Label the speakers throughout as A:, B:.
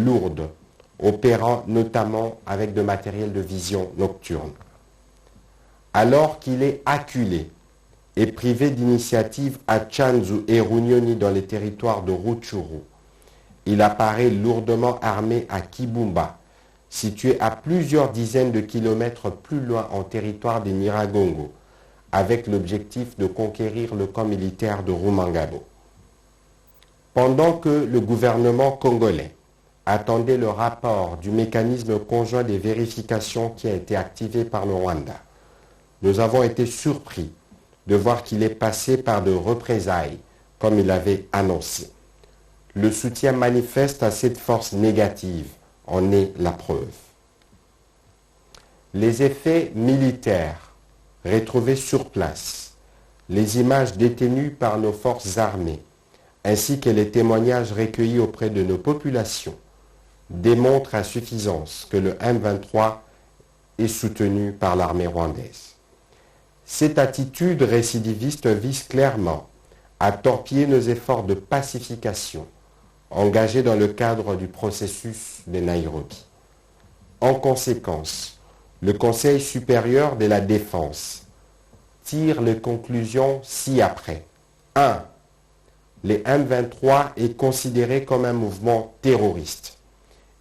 A: lourdes, opérant notamment avec de matériel de vision nocturne. Alors qu'il est acculé et privé d'initiative à Tchanzu et Runyoni dans les territoires de Rutshuru, il apparaît lourdement armé à Kibumba, situé à plusieurs dizaines de kilomètres plus loin en territoire des Nyiragongo, avec l'objectif de conquérir le camp militaire de Rumangabo. Pendant que le gouvernement congolais attendait le rapport du mécanisme conjoint des vérifications qui a été activé par le Rwanda, nous avons été surpris de voir qu'il est passé par de représailles, comme il avait annoncé. Le soutien manifeste à cette force négative en est la preuve. Les effets militaires retrouvés sur place, les images détenues par nos forces armées, ainsi que les témoignages recueillis auprès de nos populations, démontrent à suffisance que le M23 est soutenu par l'armée rwandaise. Cette attitude récidiviste vise clairement à torpiller nos efforts de pacification engagés dans le cadre du processus de Nairobi. En conséquence, le Conseil supérieur de la défense tire les conclusions ci-après. 1. Le M23 est considéré comme un mouvement terroriste.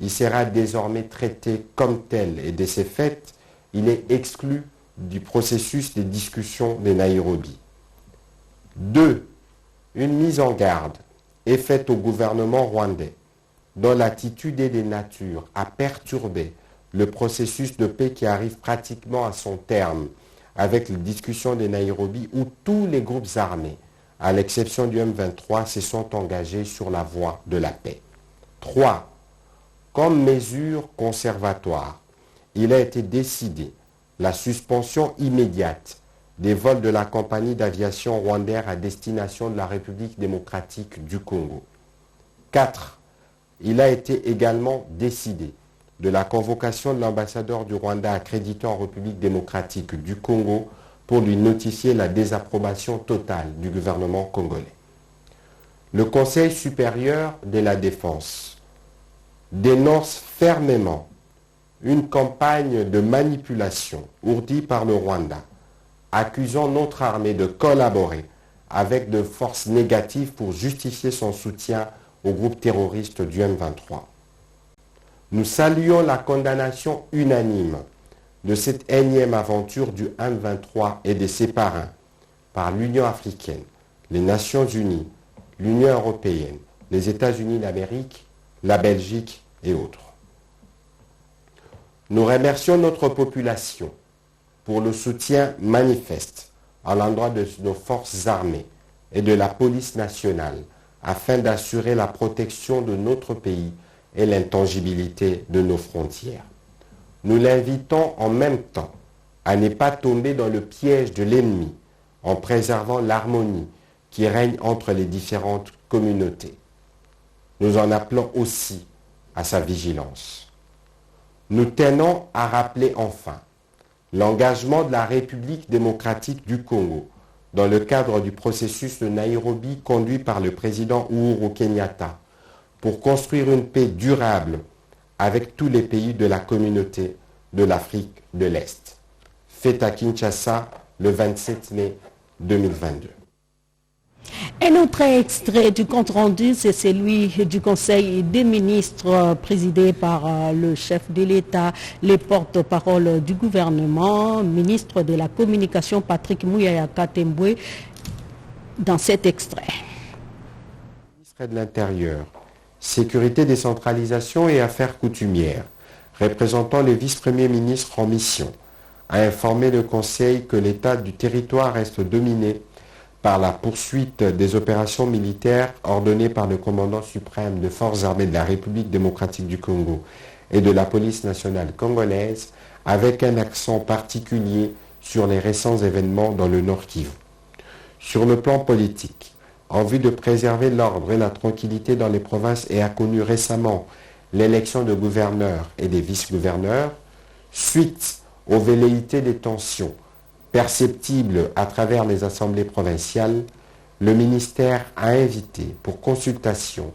A: Il sera désormais traité comme tel et de ce fait, il est exclu du processus de discussion de Nairobi. 2. Une mise en garde est faite au gouvernement rwandais, dont l'attitude est de nature à perturber le processus de paix qui arrive pratiquement à son terme avec les discussions de Nairobi où tous les groupes armés, à l'exception du M23, se sont engagés sur la voie de la paix. 3. Comme mesure conservatoire, il a été décidé la suspension immédiate des vols de la compagnie d'aviation rwandaise à destination de la République démocratique du Congo. 4. Il a été également décidé de la convocation de l'ambassadeur du Rwanda accrédité en République démocratique du Congo pour lui notifier la désapprobation totale du gouvernement congolais. Le Conseil supérieur de la défense dénonce fermement une campagne de manipulation ourdie par le Rwanda, accusant notre armée de collaborer avec de forces négatives pour justifier son soutien au groupe terroriste du M23. Nous saluons la condamnation unanime de cette énième aventure du M23 et de ses parrains par l'Union africaine, les Nations unies, l'Union européenne, les États-Unis d'Amérique, la Belgique et autres. Nous remercions notre population pour le soutien manifeste à l'endroit de nos forces armées et de la police nationale afin d'assurer la protection de notre pays et l'intangibilité de nos frontières. Nous l'invitons en même temps à ne pas tomber dans le piège de l'ennemi en préservant l'harmonie qui règne entre les différentes communautés. Nous en appelons aussi à sa vigilance. Nous tenons à rappeler enfin l'engagement de la République démocratique du Congo dans le cadre du processus de Nairobi conduit par le président Uhuru Kenyatta pour construire une paix durable avec tous les pays de la communauté de l'Afrique de l'Est. Fait à Kinshasa le 27 mai 2022.
B: Un autre extrait du compte-rendu, c'est celui du Conseil des ministres présidé par le chef de l'État, les porte-parole du gouvernement, ministre de la Communication Patrick Muyaya Katembwe, dans cet extrait.
A: Ministre de l'Intérieur, Sécurité, décentralisation et affaires coutumières, représentant les vice-premiers ministres en mission, a informé le Conseil que l'état du territoire reste dominé par la poursuite des opérations militaires ordonnées par le commandant suprême des forces armées de la République démocratique du Congo et de la police nationale congolaise, avec un accent particulier sur les récents événements dans le Nord Kivu. Sur le plan politique, en vue de préserver l'ordre et la tranquillité dans les provinces et a connu récemment l'élection de gouverneurs et des vice-gouverneurs, suite aux velléités des tensions perceptibles à travers les assemblées provinciales, le ministère a invité pour consultation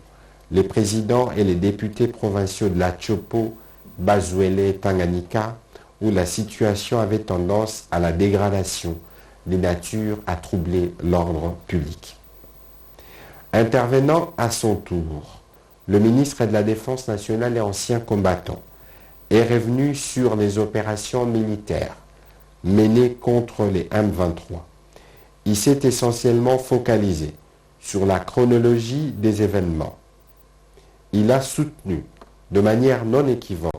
A: les présidents et les députés provinciaux de la Chopo, Bazuele et Tanganyika, où la situation avait tendance à la dégradation, de nature à troubler l'ordre public. Intervenant à son tour, le ministre de la Défense nationale et ancien combattant est revenu sur les opérations militaires menées contre les M23. Il s'est essentiellement focalisé sur la chronologie des événements. Il a soutenu de manière non équivoque,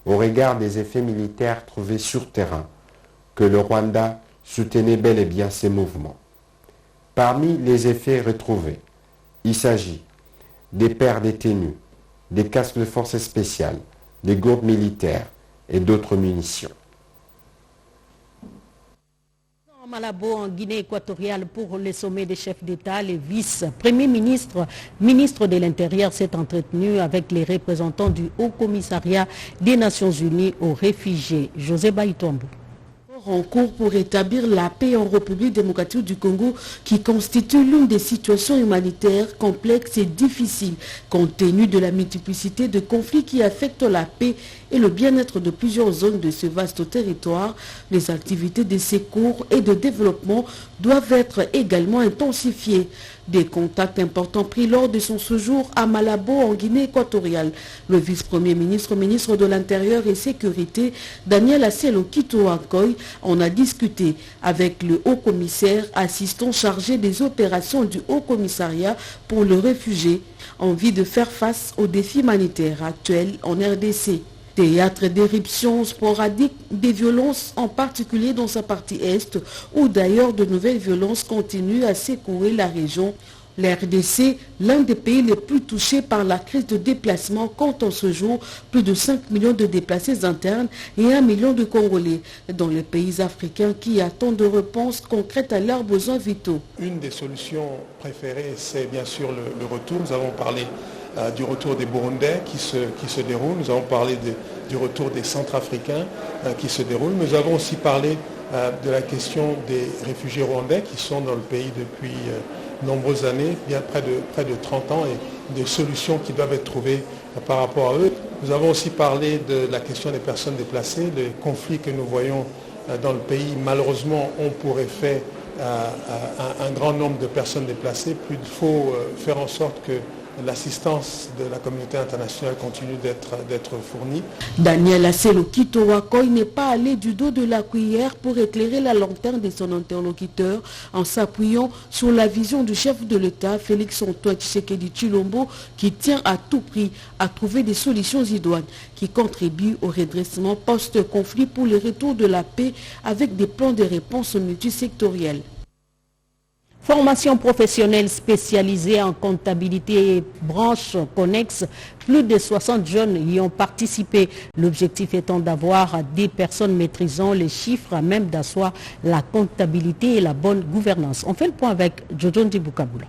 A: au regard des effets militaires trouvés sur terrain, que le Rwanda soutenait bel et bien ces mouvements. Parmi les effets retrouvés, il s'agit des paires détenues, des casques de forces spéciales, des gourdes militaires et d'autres munitions.
B: Malabo en Guinée équatoriale pour le sommet des chefs d'État, les vice-premiers ministres, ministre de l'Intérieur s'est entretenu avec les représentants du Haut Commissariat des Nations Unies aux réfugiés. José Baïtombo.
C: En cours pour établir la paix en République démocratique du Congo qui constitue l'une des situations humanitaires complexes et difficiles compte tenu de la multiplicité de conflits qui affectent la paix et le bien-être de plusieurs zones de ce vaste territoire. Les activités de secours et de développement doivent être également intensifiées. Des contacts importants pris lors de son séjour à Malabo en Guinée équatoriale. Le vice-premier ministre, ministre de l'Intérieur et Sécurité, Daniel Asselo Kito-Akoy, en a discuté avec le haut-commissaire assistant chargé des opérations du Haut-Commissariat pour les réfugiés en vue de faire face aux défis humanitaires actuels en RDC. Théâtre d'éruptions sporadiques des violences, en particulier dans sa partie est, où d'ailleurs de nouvelles violences continuent à secouer la région. La RDC, l'un des pays les plus touchés par la crise de déplacement, compte en ce jour plus de 5 millions de déplacés internes et 1 million de Congolais dans les pays africains qui attendent de réponses concrètes à leurs besoins vitaux.
D: Une des solutions préférées, c'est bien sûr le retour. Nous avons parlé du retour des Burundais qui se déroule. Nous avons parlé du retour des Centrafricains qui se déroule. Nous avons aussi parlé de la question des réfugiés rwandais qui sont dans le pays depuis nombreuses années, bien près de 30 ans, et des solutions qui doivent être trouvées par rapport à eux. Nous avons aussi parlé de la question des personnes déplacées, les conflits que nous voyons dans le pays. Malheureusement, ont pour effet un grand nombre de personnes déplacées. Il faut faire en sorte que l'assistance de la communauté internationale continue d'être fournie.
C: Daniel Asselo Kito-Akoy n'est pas allé du dos de la cuillère pour éclairer la lanterne de son interlocuteur en s'appuyant sur la vision du chef de l'État, Félix-Antoine Tshisekedi Tshilombo, qui tient à tout prix à trouver des solutions idoines qui contribuent au redressement post-conflit pour le retour de la paix avec des plans de réponse multisectoriels.
B: Formation professionnelle spécialisée en comptabilité et branche connexe, plus de 60 jeunes y ont participé. L'objectif étant d'avoir des personnes maîtrisant les chiffres à même d'asseoir la comptabilité et la bonne gouvernance. On fait le point avec Jojo Ndiboukaboula.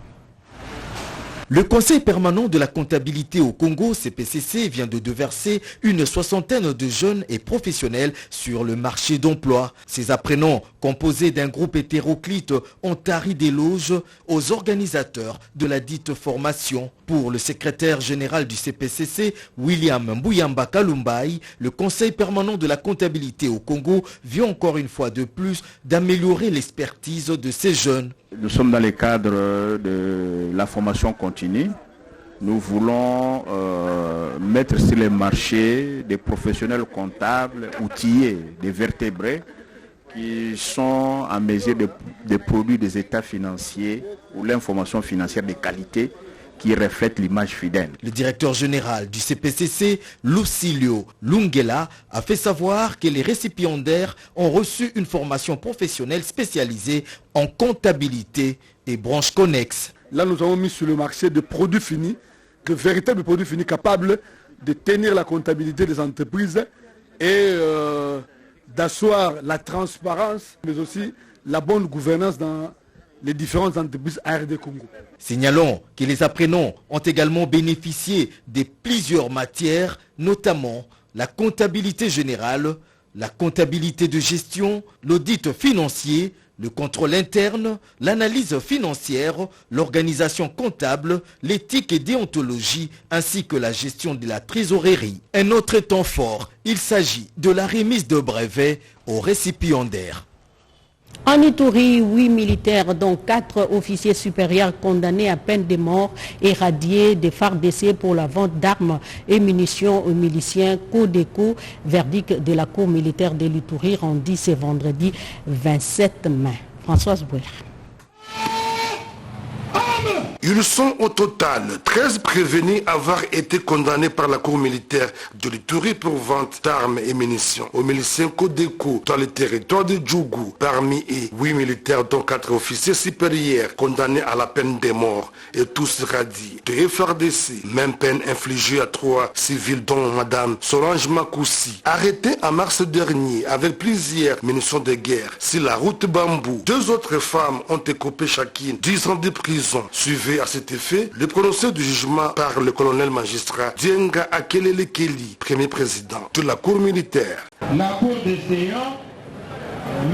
E: Le Conseil permanent de la comptabilité au Congo, CPCC, vient de déverser une soixantaine de jeunes et professionnels sur le marché d'emploi. Ces apprenants, composés d'un groupe hétéroclite, ont tari d'éloges aux organisateurs de la dite formation. Pour le secrétaire général du CPCC, William Mbouyamba Kalumbai, le Conseil permanent de la comptabilité au Congo vient encore une fois de plus d'améliorer l'expertise de ces jeunes.
F: Nous sommes dans le cadre de la formation continue. Nous voulons mettre sur le marché des professionnels comptables, outillés, des vertébrés, qui sont en mesure de produire des états financiers ou l'information financière de qualité qui reflète l'image fidèle.
E: Le directeur général du CPCC, Lucilio Lungela, a fait savoir que les récipiendaires ont reçu une formation professionnelle spécialisée en comptabilité et branches connexes.
G: Là, nous avons mis sur le marché des produits finis, de véritables produits finis capables de tenir la comptabilité des entreprises et d'asseoir la transparence, mais aussi la bonne gouvernance dans les différentes entreprises ARD Congo.
E: Signalons que les apprenants ont également bénéficié de plusieurs matières, notamment la comptabilité générale, la comptabilité de gestion, l'audit financier, le contrôle interne, l'analyse financière, l'organisation comptable, l'éthique et déontologie, ainsi que la gestion de la trésorerie. Un autre temps fort, il s'agit de la remise de brevets aux récipiendaires.
B: En Ituri, 8 militaires, dont 4 officiers supérieurs condamnés à peine de mort et radiés des FARDC pour la vente d'armes et munitions aux miliciens Codeco. Verdict de la Cour militaire de l'Ituri rendu ce vendredi 27 mai. Françoise Bouer.
H: Ils sont au total 13 prévenus avoir été condamnés par la Cour militaire de l'Ituri pour vente d'armes et munitions aux miliciens Codeco dans le territoire de Djougou. Parmi eux, 8 militaires dont 4 officiers supérieurs condamnés à la peine de mort et tous radiés de FARDC. Même peine infligée à 3 civils dont Madame Solange Makoussi, arrêtée en mars dernier avec plusieurs munitions de guerre sur la route Bambou. 2 autres femmes ont écopé chacune 10 ans de prison. Suivi à cet effet le prononcé du jugement par le colonel magistrat Dienga Akelele Kelly, premier président de la Cour militaire.
I: La Cour des séances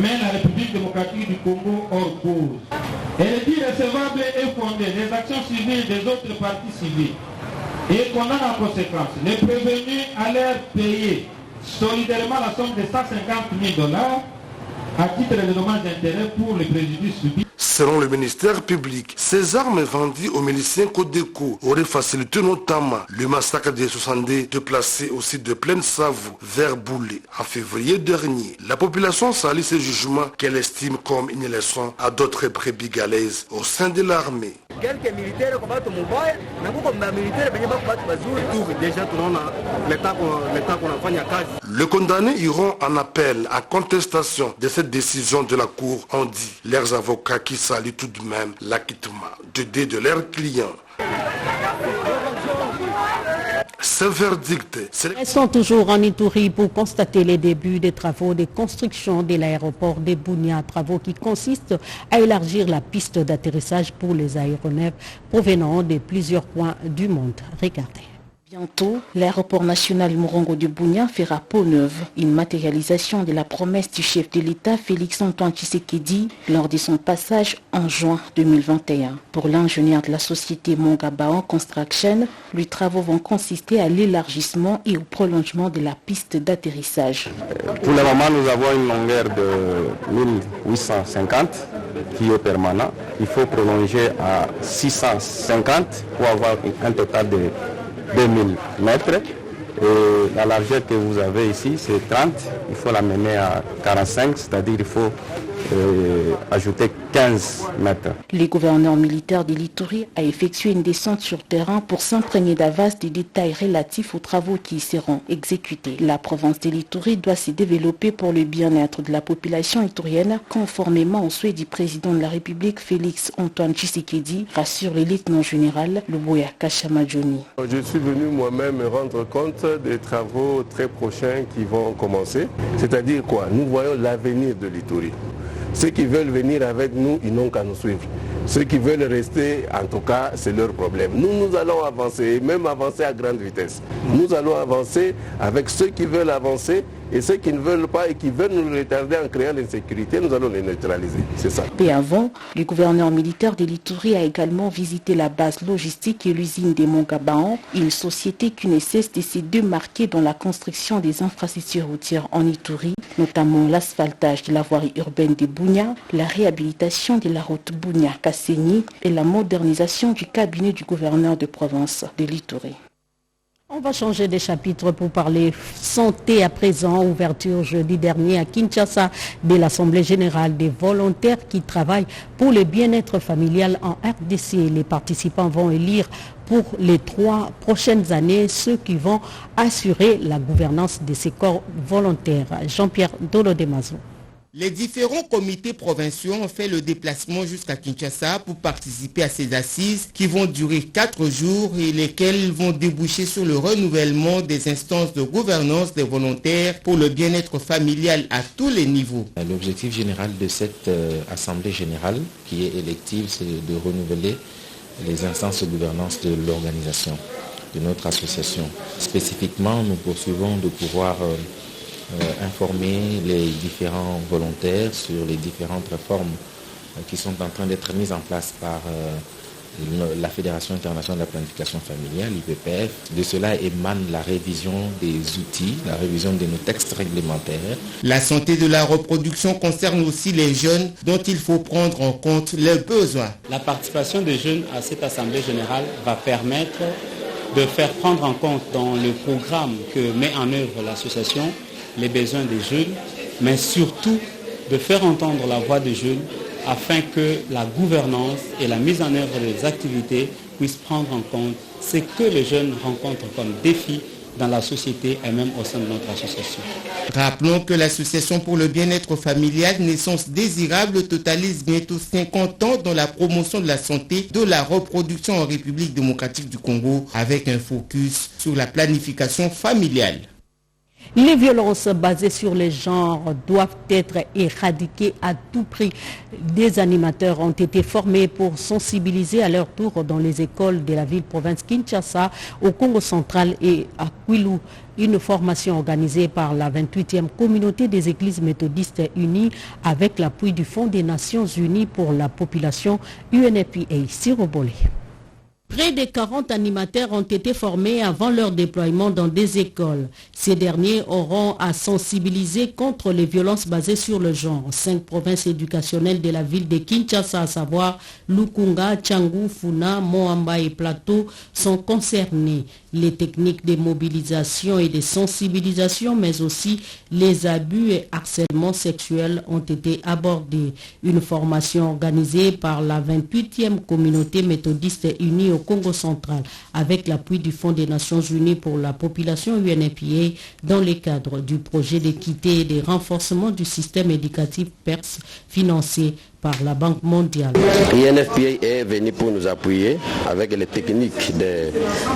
I: met la République démocratique du Congo hors cause. Elle est irrecevable et fondée les actions civiles des autres parties civiles et condamne en conséquence les prévenus à leur payer solidairement la somme de $150 000 à titre de dommages d'intérêt pour les préjudices subis.
H: Selon le ministère public, ces armes vendues aux miliciens Codeco auraient facilité notamment le massacre des 62 déplacés au site de Plaine Savou vers Boulé en février dernier. La population salue ce jugement qu'elle estime comme une leçon à d'autres brebis galaises au sein de l'armée.
J: Quelques militaires combattent mon boy, mais comme militaires, déjà l'état qu'on a fait à case.
H: Les condamnés iront en appel en contestation de cette décision de la Cour, ont dit leurs avocats qui saluent tout de même l'acquittement de leurs clients. Ce verdict.
B: Restons toujours en Ituri pour constater les débuts des travaux de construction de l'aéroport de Bunia, travaux qui consistent à élargir la piste d'atterrissage pour les aéronefs provenant de plusieurs points du monde. Regardez.
C: Bientôt, l'aéroport national Morongo de Bunia fera peau neuve, une matérialisation de la promesse du chef de l'État Félix Antoine Tshisekedi lors de son passage en juin 2021. Pour l'ingénieur de la société Mongabaon Construction, les travaux vont consister à l'élargissement et au prolongement de la piste d'atterrissage.
K: Pour le moment, nous avons une longueur de 1850 qui est permanent. Il faut prolonger à 650 pour avoir un total de 2000 mètres et la largeur que vous avez ici c'est 30, il faut l'amener à 45, c'est-à-dire il faut ajouter 15 mètres.
C: Le gouverneur militaire de l'Ituri a effectué une descente sur terrain pour s'imprégner d'avance des détails relatifs aux travaux qui seront exécutés. La province de l'Ituri doit se développer pour le bien-être de la population iturienne, conformément au souhait du président de la République Félix Antoine Tshisekedi, rassure le lieutenant général Luboya Kashamadjoni.
L: Je suis venu moi-même me rendre compte des travaux très prochains qui vont commencer. C'est-à-dire quoi? Nous voyons l'avenir de l'Ituri. Ceux qui veulent venir avec nous, ils n'ont qu'à nous suivre. Ceux qui veulent rester, en tout cas, c'est leur problème. Nous allons avancer, même avancer à grande vitesse. Nous allons avancer avec ceux qui veulent avancer et ceux qui ne veulent pas et qui veulent nous retarder en créant l'insécurité, nous allons les neutraliser. C'est ça.
C: Et avant, le gouverneur militaire de l'Ituri a également visité la base logistique et l'usine des Mongabaon, une société qui ne cesse de se démarquer dans la construction des infrastructures routières en Ituri, notamment l'asphaltage de la voirie urbaine de Bunia, la réhabilitation de la route Bunia-Kasséni et la modernisation du cabinet du gouverneur de province de l'Ituri.
B: On va changer de chapitre pour parler santé à présent. Ouverture jeudi dernier à Kinshasa de l'Assemblée générale des volontaires qui travaillent pour le bien-être familial en RDC. Les participants vont élire pour les 3 prochaines années ceux qui vont assurer la gouvernance de ces corps volontaires. Jean-Pierre Dolodemazo.
M: Les différents comités provinciaux ont fait le déplacement jusqu'à Kinshasa pour participer à ces assises qui vont durer 4 jours et lesquelles vont déboucher sur le renouvellement des instances de gouvernance des volontaires pour le bien-être familial à tous les niveaux.
N: L'objectif général de cette assemblée générale qui est élective, c'est de renouveler les instances de gouvernance de l'organisation, de notre association. Spécifiquement, nous poursuivons de pouvoir informer les différents volontaires sur les différentes réformes qui sont en train d'être mises en place par la Fédération internationale de la planification familiale, l'IPPF. De cela émane la révision des outils, la révision de nos textes réglementaires.
M: La santé de la reproduction concerne aussi les jeunes dont il faut prendre en compte leurs besoins.
O: La participation des jeunes à cette Assemblée générale va permettre de faire prendre en compte dans le programme que met en œuvre l'association les besoins des jeunes, mais surtout de faire entendre la voix des jeunes afin que la gouvernance et la mise en œuvre des activités puissent prendre en compte ce que les jeunes rencontrent comme défi dans la société et même au sein de notre association.
M: Rappelons que l'association pour le bien-être familial Naissance Désirable totalise bientôt 50 ans dans la promotion de la santé de la reproduction en République démocratique du Congo avec un focus sur la planification familiale.
B: Les violences basées sur les genres doivent être éradiquées à tout prix. Des animateurs ont été formés pour sensibiliser à leur tour dans les écoles de la ville-province Kinshasa, au Congo central et à Kwilu. Une formation organisée par la 28e communauté des églises méthodistes unies avec l'appui du Fonds des Nations Unies pour la population UNFPA. Sirobole. Près de 40 animateurs ont été formés avant leur déploiement dans des écoles. Ces derniers auront à sensibiliser contre les violences basées sur le genre. 5 provinces éducationnelles de la ville de Kinshasa, à savoir Lukunga, Tchangou, Funa, Moamba et Plateau, sont concernées. Les techniques de mobilisation et de sensibilisation, mais aussi les abus et harcèlements sexuels ont été abordés. Une formation organisée par la 28e communauté méthodiste unie au Congo central avec l'appui du Fonds des Nations Unies pour la population UNFPA dans le cadre du projet d'équité et de renforcement du système éducatif perse financé par la Banque mondiale.
P: UNFPA est venu pour nous appuyer avec les techniques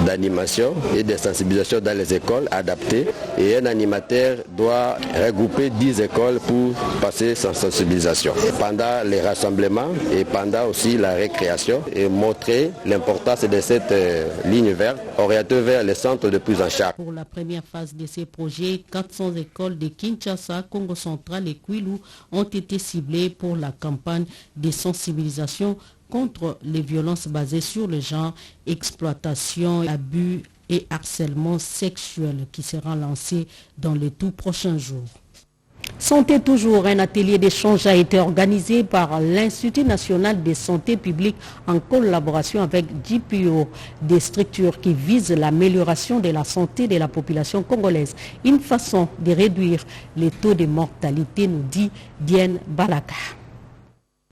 P: d'animation et de sensibilisation dans les écoles adaptées. Et un animateur doit regrouper 10 écoles pour passer sa sensibilisation. Pendant les rassemblements et pendant aussi la récréation et montrer l'importance de cette ligne verte orientée vers les centres de prise en charge.
B: Pour la première phase de ces projets, 400 écoles de Kinshasa, Congo central et Kwilu ont été ciblées pour la campagne de sensibilisation contre les violences basées sur le genre, exploitation, abus et harcèlement sexuel qui sera lancé dans les tout prochains jours. Santé toujours, un atelier d'échange a été organisé par l'Institut national de santé publique en collaboration avec GPO, des structures qui visent l'amélioration de la santé de la population congolaise. Une façon de réduire les taux de mortalité, nous dit Diane Balaka.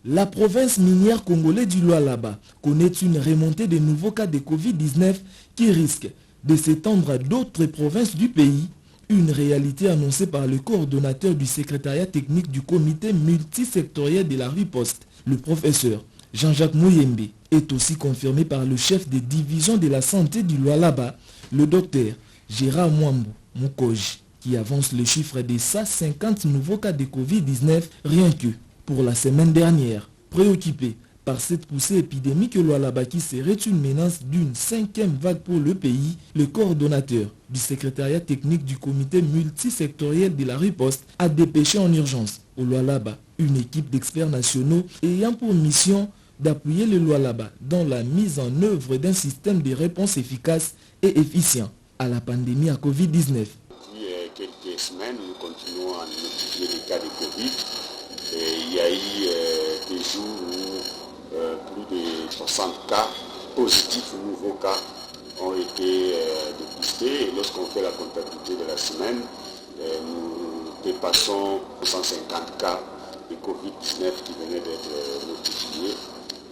Q: La province minière congolaise du Lualaba connaît une remontée de nouveaux cas de Covid-19 qui risque de s'étendre à d'autres provinces du pays. Une réalité annoncée par le coordonnateur du secrétariat technique du comité multisectoriel de la riposte, le professeur Jean-Jacques Mouyembe, est aussi confirmé par le chef des divisions de la santé du Lualaba, le docteur Gérard Mwambu Mukoji, qui avance le chiffre de 150 nouveaux cas de Covid-19 rien que pour la semaine dernière. Préoccupé par cette poussée épidémique au Lualaba qui serait une menace d'une 5e vague pour le pays, le coordonnateur du secrétariat technique du comité multisectoriel de la riposte a dépêché en urgence au Lualaba une équipe d'experts nationaux ayant pour mission d'appuyer le Lualaba dans la mise en œuvre d'un système de réponse efficace et efficient à la pandémie à Covid-19.
R: Depuis quelques semaines, nous continuons à multiplier les cas de Covid. Et il y a eu des jours où plus de 60 cas positifs, nouveaux cas, ont été dépistés. Et lorsqu'on fait la comptabilité de la semaine, nous dépassons 150 cas de Covid-19 qui venaient d'être notifiés.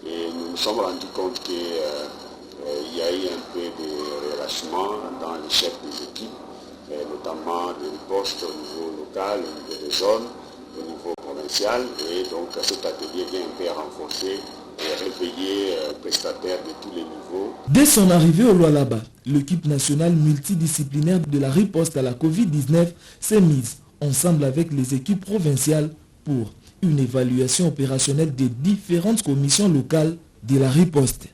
R: Et nous nous sommes rendus compte qu'il y a eu un peu de relâchement dans les chefs des équipes, notamment de riposte au niveau local, au niveau des zones, au niveau provincial. Et donc cet atelier vient un peu renforcer et réveiller prestataires de tous les niveaux.
Q: Dès son arrivée au Lualaba, l'équipe nationale multidisciplinaire de la riposte à la Covid-19 s'est mise ensemble avec les équipes provinciales pour une évaluation opérationnelle des différentes commissions locales de la riposte.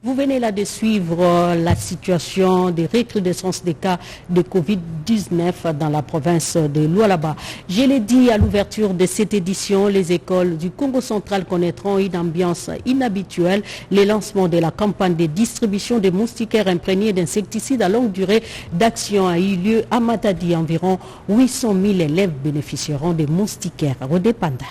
B: Vous venez là de suivre la situation de recrudescence des cas de Covid-19 dans la province de Lualaba. Je l'ai dit à l'ouverture de cette édition, les écoles du Congo central connaîtront une ambiance inhabituelle. Le lancement de la campagne de distribution de moustiquaires imprégnés d'insecticides à longue durée d'action a eu lieu à Matadi. Environ 800 000 élèves bénéficieront des moustiquaires. Rodé Panda.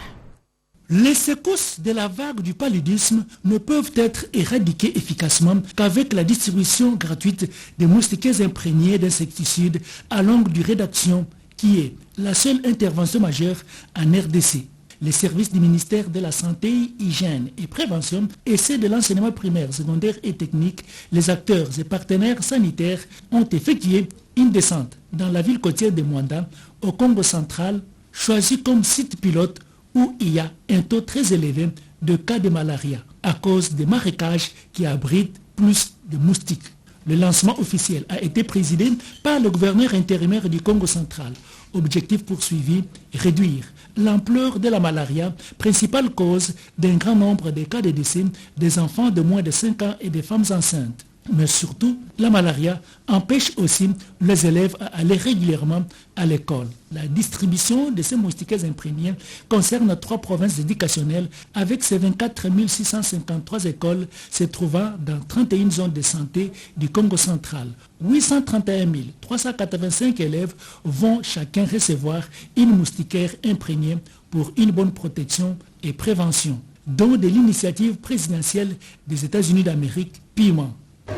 S: Les secousses de la vague du paludisme ne peuvent être éradiquées efficacement qu'avec la distribution gratuite des moustiquaires imprégnés d'insecticides à longue durée d'action, qui est la seule intervention majeure en RDC. Les services du ministère de la Santé, Hygiène et Prévention et ceux de l'enseignement primaire, secondaire et technique, les acteurs et partenaires sanitaires ont effectué une descente dans la ville côtière de Mwanda, au Congo central, choisie comme site pilote où il y a un taux très élevé de cas de malaria à cause des marécages qui abritent plus de moustiques. Le lancement officiel a été présidé par le gouverneur intérimaire du Congo central. Objectif poursuivi, réduire l'ampleur de la malaria, principale cause d'un grand nombre de cas de décès des enfants de moins de 5 ans et des femmes enceintes. Mais surtout, la malaria empêche aussi les élèves à aller régulièrement à l'école. La distribution de ces moustiquaires imprégnés concerne 3 provinces éducationnelles avec ses 24 653 écoles se trouvant dans 31 zones de santé du Congo central. 831 385 élèves vont chacun recevoir une moustiquaire imprégnée pour une bonne protection et prévention, dont de l'initiative présidentielle des États-Unis d'Amérique, PIMA.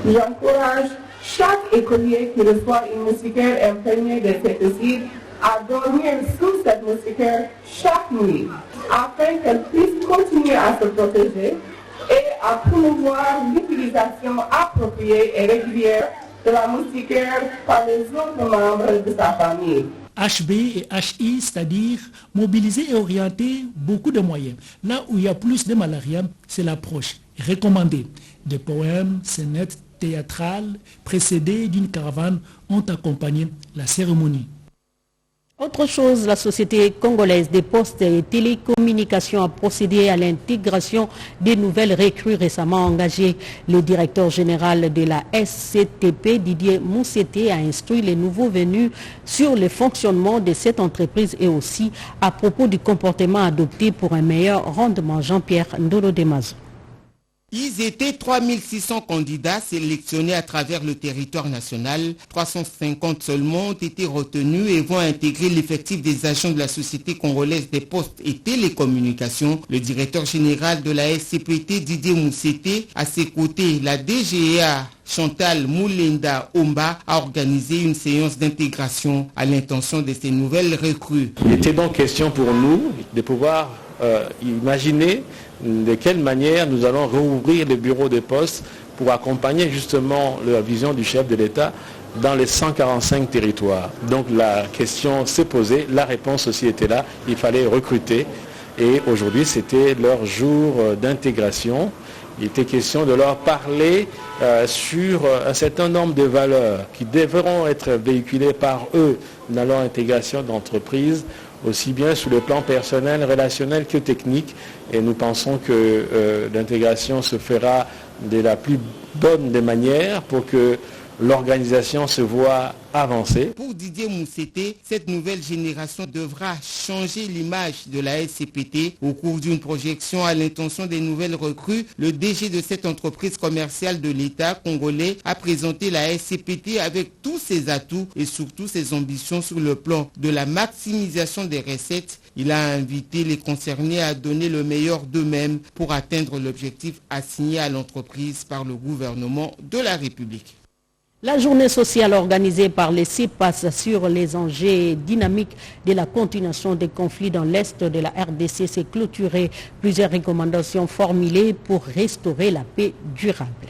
T: J'encourage chaque écolier qui reçoit une moustiquaire imprégnée d'insecticides à dormir sous cette moustiquaire chaque nuit, afin qu'elle puisse continuer à se protéger et à promouvoir l'utilisation appropriée et régulière de la moustiquaire par les autres membres de sa famille.
S: HB et HI, c'est-à-dire mobiliser et orienter beaucoup de moyens. Là où il y a plus de malaria, c'est l'approche recommandée. Des poèmes, scénettes théâtrales précédées d'une caravane ont accompagné la cérémonie.
B: Autre chose, la Société congolaise des postes et télécommunications a procédé à l'intégration des nouvelles recrues récemment engagées. Le directeur général de la SCTP, Didier Moussete, a instruit les nouveaux venus sur le fonctionnement de cette entreprise et aussi à propos du comportement adopté pour un meilleur rendement. Jean-Pierre Ndolo Demazo.
M: Ils étaient 3600 candidats sélectionnés à travers le territoire national. 350 seulement ont été retenus et vont intégrer l'effectif des agents de la Société congolaise des postes et télécommunications. Le directeur général de la SCPT, Didier Moussete, à ses côtés, la DGA Chantal Moulenda Omba a organisé une séance d'intégration à l'intention de ces nouvelles recrues.
U: Il était donc question pour nous de pouvoir imaginer de quelle manière nous allons rouvrir les bureaux de poste pour accompagner justement la vision du chef de l'État dans les 145 territoires. Donc la question s'est posée, la réponse aussi était là, il fallait recruter et aujourd'hui c'était leur jour d'intégration. Il était question de leur parler sur un certain nombre de valeurs qui devront être véhiculées par eux dans leur intégration d'entreprise, aussi bien sur le plan personnel, relationnel que technique. Et nous pensons que l'intégration se fera de la plus bonne des manières pour que l'organisation se voit avancer.
M: Pour Didier Moussete, cette nouvelle génération devra changer l'image de la SCPT. Au cours d'une projection à l'intention des nouvelles recrues, le DG de cette entreprise commerciale de l'État congolais a présenté la SCPT avec tous ses atouts et surtout ses ambitions sur le plan de la maximisation des recettes. Il a invité les concernés à donner le meilleur d'eux-mêmes pour atteindre l'objectif assigné à l'entreprise par le gouvernement de la République.
B: La journée sociale organisée par les CEPAS sur les enjeux dynamiques de la continuation des conflits dans l'Est de la RDC s'est clôturée. Plusieurs recommandations formulées pour restaurer la paix durable.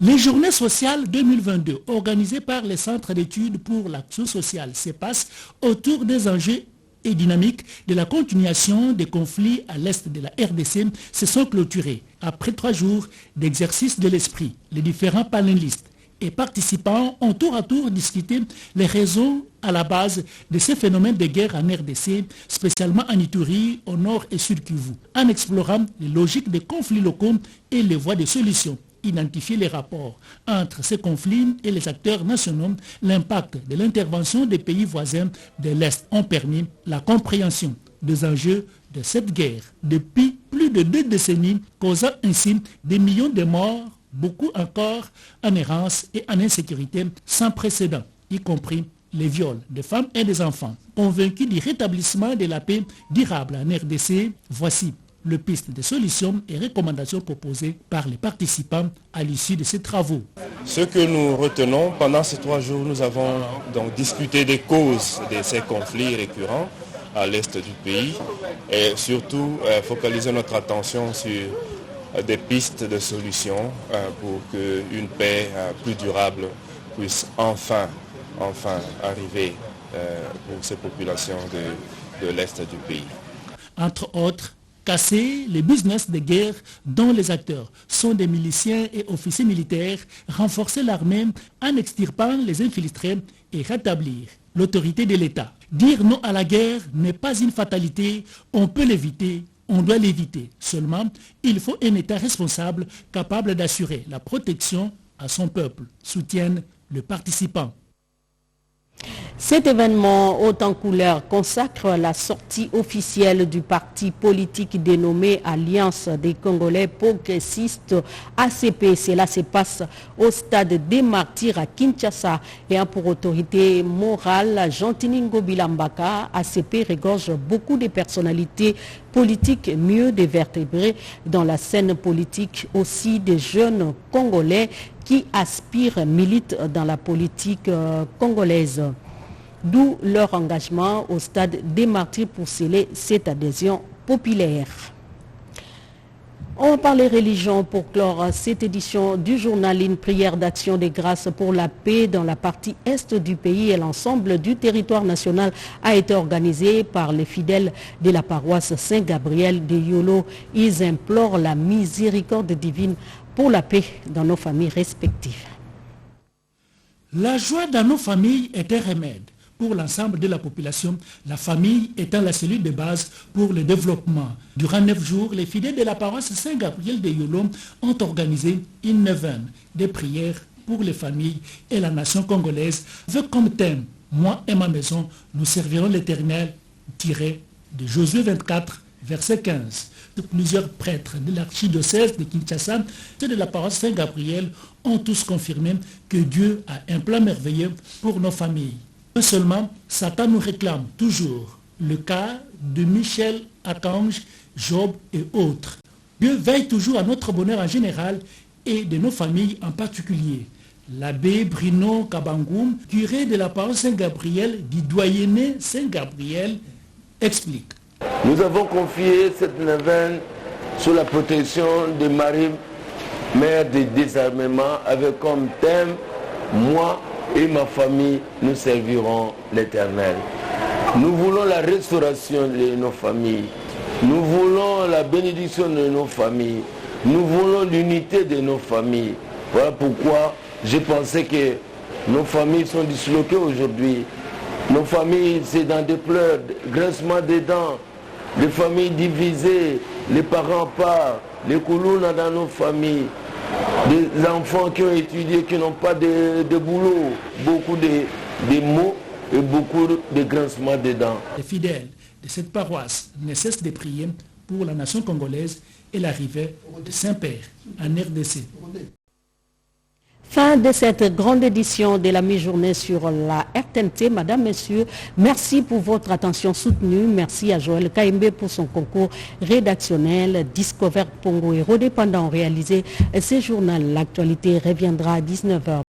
S: Les journées sociales 2022 organisées par les centres d'études pour l'action sociale CEPAS autour des enjeux et dynamiques de la continuation des conflits à l'Est de la RDC se sont clôturées. Après 3 jours d'exercice de l'esprit, les différents panélistes et participants ont tour à tour discuté les raisons à la base de ces phénomènes de guerre en RDC, spécialement en Ituri, au nord et sud Kivu, en explorant les logiques des conflits locaux et les voies de solution. identifier les rapports entre ces conflits et les acteurs nationaux. L'impact de l'intervention des pays voisins de l'Est ont permis la compréhension des enjeux de cette guerre depuis plus de 2 décennies, causant ainsi des millions de morts, beaucoup encore en errance et en insécurité sans précédent, y compris les viols des femmes et des enfants. Convaincus du rétablissement de la paix durable en RDC, voici le piste de solutions et recommandations proposées par les participants à l'issue de ces travaux.
A: Ce que nous retenons pendant ces 3 jours, nous avons donc discuté des causes de ces conflits récurrents à l'est du pays et surtout focaliser notre attention sur des pistes de solutions pour qu'une paix plus durable puisse enfin arriver pour ces populations de l'est du pays.
S: Entre autres, casser les business de guerre dont les acteurs sont des miliciens et officiers militaires, renforcer l'armée en extirpant les infiltrés et rétablir l'autorité de l'État. Dire non à la guerre n'est pas une fatalité, on peut l'éviter, on doit l'éviter. Seulement, il faut un État responsable capable d'assurer la protection à son peuple, soutiennent le participant.
B: Cet événement haut en couleur consacre la sortie officielle du parti politique dénommé Alliance des Congolais Progressistes ACP. Cela se passe au stade des Martyrs à Kinshasa et a pour autorité morale Jean-Tiningo Bilambaka. ACP regorge beaucoup de personnalités politiques mieux dévertébrées dans la scène politique, aussi des jeunes Congolais qui aspirent, militent dans la politique congolaise. D'où leur engagement au stade des Martyrs pour sceller cette adhésion populaire. On va parler religion pour clore cette édition du journal. Une prière d'action de grâce pour la paix dans la partie est du pays et l'ensemble du territoire national a été organisée par les fidèles de la paroisse Saint-Gabriel de Yolo. Ils implorent la miséricorde divine pour la paix dans nos familles respectives.
S: La joie dans nos familles est un remède pour l'ensemble de la population, la famille étant la cellule de base pour le développement. Durant 9 jours, les fidèles de la paroisse Saint-Gabriel de Yolo ont organisé une neuvaine de prières pour les familles et la nation congolaise, avec comme thème « Moi et ma maison, nous servirons l'Éternel » tiré de Josué 24, verset 15. Plusieurs prêtres de l'archidiocèse de Kinshasa et de la paroisse Saint-Gabriel ont tous confirmé que Dieu a un plan merveilleux pour nos familles. Non seulement, Satan nous réclame toujours le cas de Michel, Archange, Job et autres. Dieu veille toujours à notre bonheur en général et de nos familles en particulier. L'abbé Bruno Kabangoum, curé de la paroisse Saint-Gabriel du doyenné Saint-Gabriel, explique.
V: Nous avons confié cette neuvaine sous la protection de Marie, mère du désarmement, avec comme thème « Moi et ma famille, nous servirons l'Éternel ». Nous voulons la restauration de nos familles. Nous voulons la bénédiction de nos familles. Nous voulons l'unité de nos familles. Voilà pourquoi j'ai pensé que nos familles sont disloquées aujourd'hui. Nos familles, c'est dans des pleurs, grincements des dents, les familles divisées, les parents partent, les koulouna dans nos familles, des enfants qui ont étudié, qui n'ont pas de boulot, beaucoup de mots et beaucoup de grincements des dents.
S: Les fidèles de cette paroisse ne cessent de prier pour la nation congolaise et l'arrivée de Saint-Père en RDC.
B: Fin de cette grande édition de la mi-journée sur la RTNT. Madame, Messieurs, merci pour votre attention soutenue. Merci à Joël Kaimbe pour son concours rédactionnel. Discover Pongo et Rodépendant ont réalisé ce journal. L'actualité reviendra à 19h.